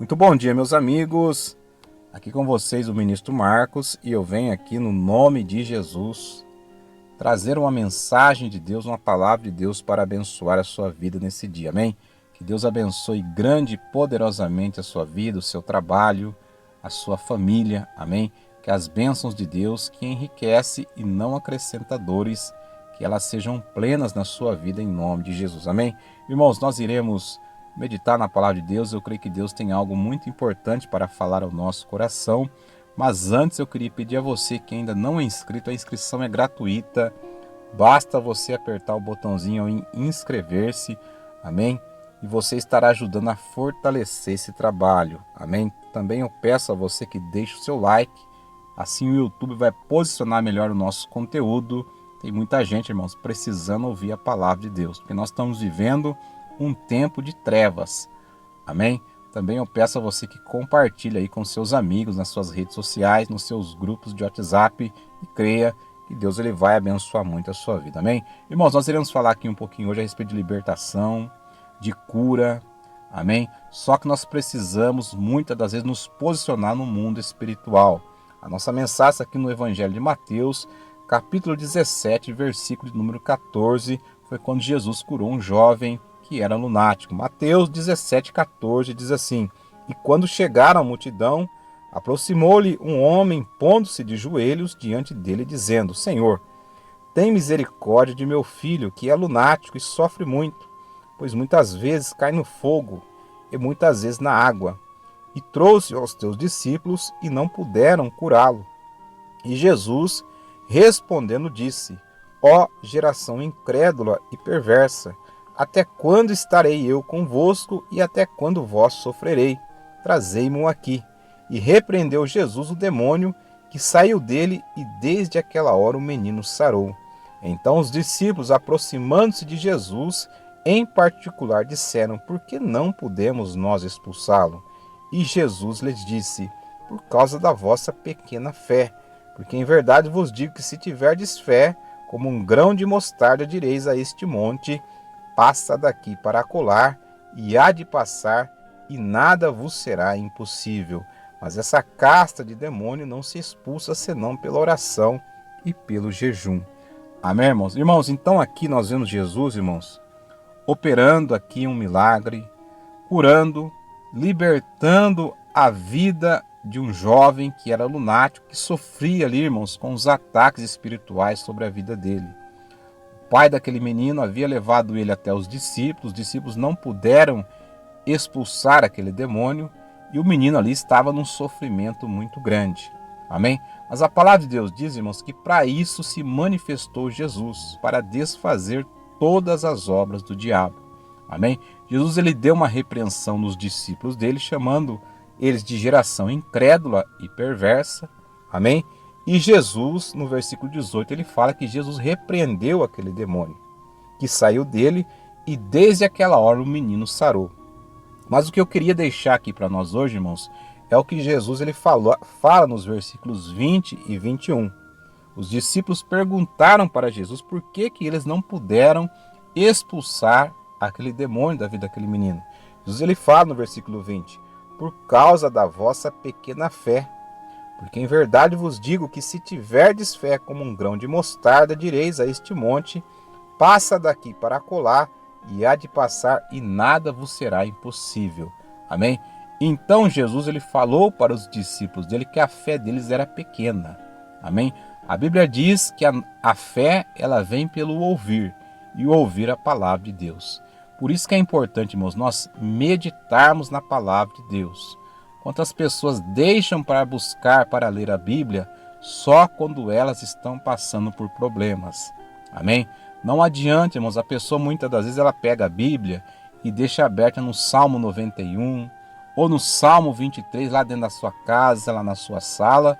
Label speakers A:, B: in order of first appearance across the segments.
A: Muito bom dia, meus amigos. Aqui com vocês o ministro Marcos e eu venho aqui no nome de Jesus trazer uma mensagem de Deus, uma palavra de Deus para abençoar a sua vida nesse dia, amém? Que Deus abençoe grande e poderosamente a sua vida, o seu trabalho, a sua família, amém? Que as bênçãos de Deus que enriquece e não acrescenta dores, que elas sejam plenas na sua vida em nome de Jesus, amém? Irmãos, nós iremos meditar na palavra de Deus. Eu creio que Deus tem algo muito importante para falar ao nosso coração. Mas antes eu queria pedir a você que ainda não é inscrito, a inscrição é gratuita. Basta você apertar o botãozinho em inscrever-se, amém? E você estará ajudando a fortalecer esse trabalho, amém? Também eu peço a você que deixe o seu like, assim o YouTube vai posicionar melhor o nosso conteúdo. Tem muita gente, irmãos, precisando ouvir a palavra de Deus, porque nós estamos vivendo um tempo de trevas, amém? Também eu peço a você que compartilhe aí com seus amigos nas suas redes sociais, nos seus grupos de WhatsApp e creia que Deus ele vai abençoar muito a sua vida, amém? Irmãos, nós iremos falar aqui um pouquinho hoje a respeito de libertação, de cura, amém? Só que nós precisamos muitas das vezes nos posicionar no mundo espiritual. A nossa mensagem aqui no Evangelho de Mateus, capítulo 17, versículo de número 14, foi quando Jesus curou um jovem que era lunático. Mateus 17,14 diz assim: E quando chegaram à multidão, aproximou-lhe um homem, pondo-se de joelhos diante dele, dizendo: Senhor, tem misericórdia de meu filho, que é lunático e sofre muito, pois muitas vezes cai no fogo e muitas vezes na água. E trouxe aos teus discípulos e não puderam curá-lo. E Jesus, respondendo, disse: Ó geração incrédula e perversa, até quando estarei eu convosco e até quando vós sofrerei? Trazei-mo aqui. E repreendeu Jesus o demônio que saiu dele, e desde aquela hora o menino sarou. Então os discípulos, aproximando-se de Jesus, em particular disseram: Por que não podemos nós expulsá-lo? E Jesus lhes disse: Por causa da vossa pequena fé. Porque em verdade vos digo que se tiverdes fé, como um grão de mostarda, direis a este monte: passa daqui para acolá, e há de passar, e nada vos será impossível. Mas essa casta de demônio não se expulsa senão pela oração e pelo jejum. Amém, irmãos? Irmãos, então aqui nós vemos Jesus, irmãos, operando aqui um milagre, curando, libertando a vida de um jovem que era lunático, que sofria ali, irmãos, com os ataques espirituais sobre a vida dele. O pai daquele menino havia levado ele até os discípulos não puderam expulsar aquele demônio e o menino ali estava num sofrimento muito grande. Amém? Mas a palavra de Deus diz, irmãos, que para isso se manifestou Jesus, para desfazer todas as obras do diabo. Amém? Jesus ele deu uma repreensão nos discípulos dele, chamando eles de geração incrédula e perversa. Amém? E Jesus, no versículo 18, ele fala que Jesus repreendeu aquele demônio que saiu dele e desde aquela hora o menino sarou. Mas o que eu queria deixar aqui para nós hoje, irmãos, é o que Jesus ele fala nos versículos 20 e 21. Os discípulos perguntaram para Jesus por que eles não puderam expulsar aquele demônio da vida daquele menino. Jesus ele fala no versículo 20: Por causa da vossa pequena fé. Porque em verdade vos digo que se tiverdes fé como um grão de mostarda, direis a este monte: passa daqui para acolá, e há de passar, e nada vos será impossível. Amém? Então Jesus ele falou para os discípulos dele que a fé deles era pequena. Amém? A Bíblia diz que a fé ela vem pelo ouvir, e ouvir a palavra de Deus. Por isso que é importante, irmãos, nós meditarmos na palavra de Deus. Quantas pessoas deixam para buscar, para ler a Bíblia, só quando elas estão passando por problemas. Amém? Não adianta, irmãos, a pessoa muitas das vezes ela pega a Bíblia e deixa aberta no Salmo 91 ou no Salmo 23 lá dentro da sua casa, lá na sua sala,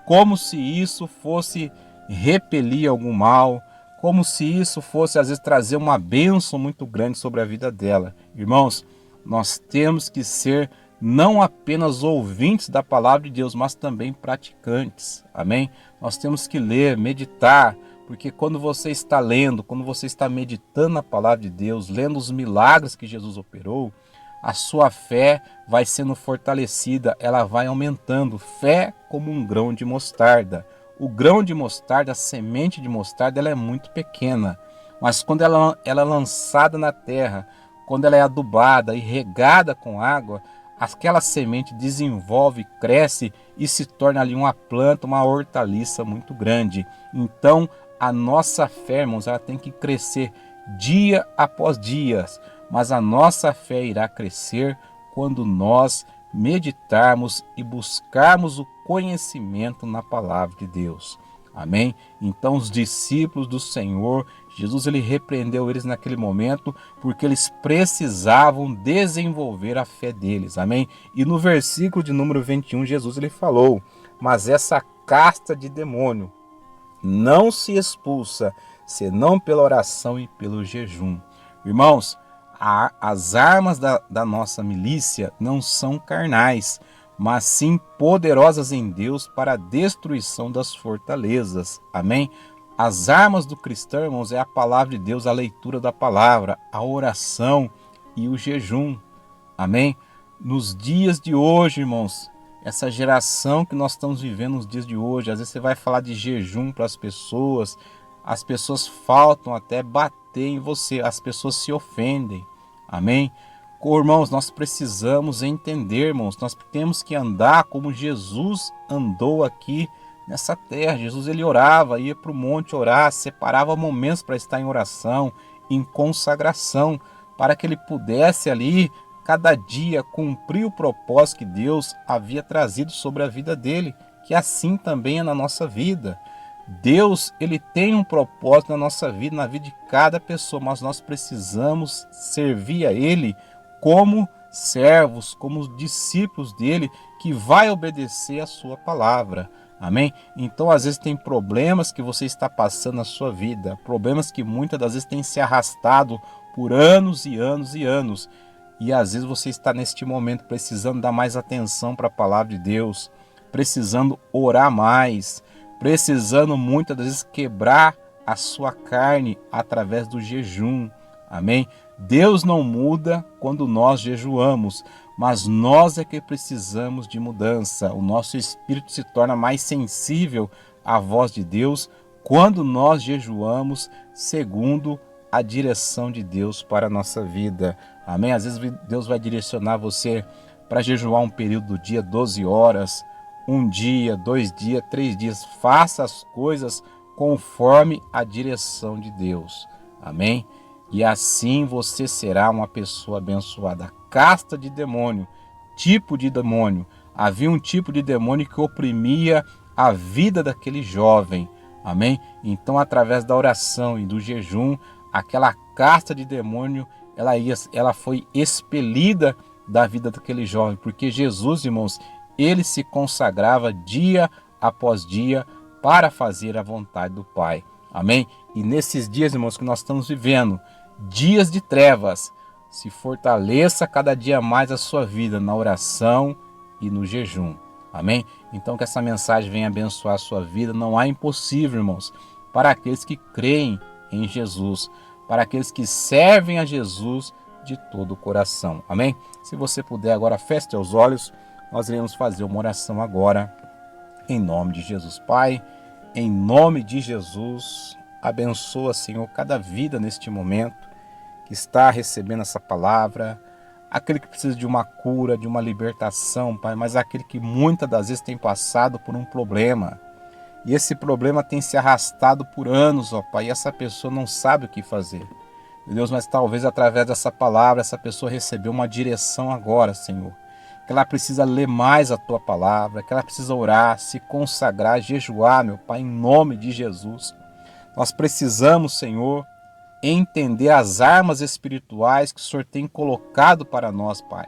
A: como se isso fosse repelir algum mal, como se isso fosse às vezes trazer uma bênção muito grande sobre a vida dela. Irmãos, nós temos que ser não apenas ouvintes da palavra de Deus, mas também praticantes. Amém? Nós temos que ler, meditar, porque quando você está lendo, quando você está meditando na palavra de Deus, lendo os milagres que Jesus operou, a sua fé vai sendo fortalecida, ela vai aumentando. Fé como um grão de mostarda. O grão de mostarda, a semente de mostarda, ela é muito pequena, mas quando ela é lançada na terra, quando ela é adubada e regada com água, aquela semente desenvolve, cresce e se torna ali uma planta, uma hortaliça muito grande. Então, a nossa fé, irmãos, ela tem que crescer dia após dia, mas a nossa fé irá crescer quando nós meditarmos e buscarmos o conhecimento na palavra de Deus. Amém? Então os discípulos do Senhor, Jesus, ele repreendeu eles naquele momento porque eles precisavam desenvolver a fé deles. Amém? E no versículo de número 21, Jesus ele falou: mas essa casta de demônio não se expulsa senão pela oração e pelo jejum. Irmãos, as armas da nossa milícia não são carnais, mas sim poderosas em Deus para a destruição das fortalezas. Amém? As armas do cristão, irmãos, é a palavra de Deus, a leitura da palavra, a oração e o jejum. Amém? Nos dias de hoje, irmãos, essa geração que nós estamos vivendo nos dias de hoje, às vezes você vai falar de jejum para as pessoas faltam até bater em você, as pessoas se ofendem. Amém? Irmãos, nós precisamos entender, irmãos, nós temos que andar como Jesus andou aqui nessa terra. Jesus ele orava, ia para o monte orar, separava momentos para estar em oração, em consagração, para que ele pudesse ali, cada dia, cumprir o propósito que Deus havia trazido sobre a vida dele, que assim também é na nossa vida. Deus, ele tem um propósito na nossa vida, na vida de cada pessoa, mas nós precisamos servir a ele como servos, como discípulos dele, que vai obedecer a sua palavra. Amém? Então, às vezes tem problemas que você está passando na sua vida, problemas que muitas das vezes têm se arrastado por anos e anos e anos. E às vezes você está neste momento precisando dar mais atenção para a palavra de Deus, precisando orar mais, precisando muitas das vezes quebrar a sua carne através do jejum. Amém? Deus não muda quando nós jejuamos, mas nós é que precisamos de mudança. O nosso espírito se torna mais sensível à voz de Deus quando nós jejuamos segundo a direção de Deus para a nossa vida. Amém? Às vezes Deus vai direcionar você para jejuar um período do dia, 12 horas, um dia, 2 dias, 3 dias. Faça as coisas conforme a direção de Deus. Amém? E assim você será uma pessoa abençoada. Casta de demônio, tipo de demônio. Havia um tipo de demônio que oprimia a vida daquele jovem. Amém? Então, através da oração e do jejum, aquela casta de demônio, ela foi expelida da vida daquele jovem, porque Jesus, irmãos, ele se consagrava dia após dia para fazer a vontade do Pai. Amém? E nesses dias, irmãos, que nós estamos vivendo, dias de trevas, se fortaleça cada dia mais a sua vida na oração e no jejum. Amém? Então que essa mensagem venha abençoar a sua vida. Não há impossível, irmãos, para aqueles que creem em Jesus, para aqueles que servem a Jesus de todo o coração. Amém? Se você puder agora, feche os olhos. Nós iremos fazer uma oração agora, em nome de Jesus. Pai, em nome de Jesus, abençoa, Senhor, cada vida neste momento que está recebendo essa palavra, aquele que precisa de uma cura, de uma libertação, Pai, mas aquele que muitas das vezes tem passado por um problema, e esse problema tem se arrastado por anos, ó Pai, e essa pessoa não sabe o que fazer. Meu Deus, mas talvez através dessa palavra, essa pessoa recebeu uma direção agora, Senhor, que ela precisa ler mais a Tua palavra, que ela precisa orar, se consagrar, jejuar, meu Pai, em nome de Jesus. Nós precisamos, Senhor, entender as armas espirituais que o Senhor tem colocado para nós, Pai,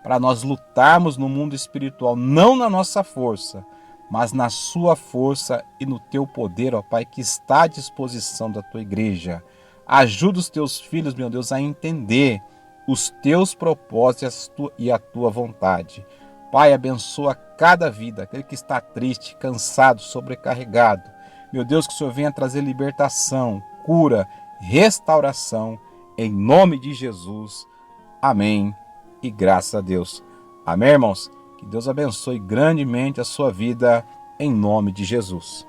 A: para nós lutarmos no mundo espiritual, não na nossa força, mas na Sua força e no Teu poder, ó Pai, que está à disposição da Tua igreja. Ajuda os Teus filhos, meu Deus, a entender os Teus propósitos e a Tua vontade. Pai, abençoa cada vida, aquele que está triste, cansado, sobrecarregado. Meu Deus, que o Senhor venha trazer libertação, cura, restauração, em nome de Jesus. Amém e graças a Deus. Amém, irmãos? Que Deus abençoe grandemente a sua vida, em nome de Jesus.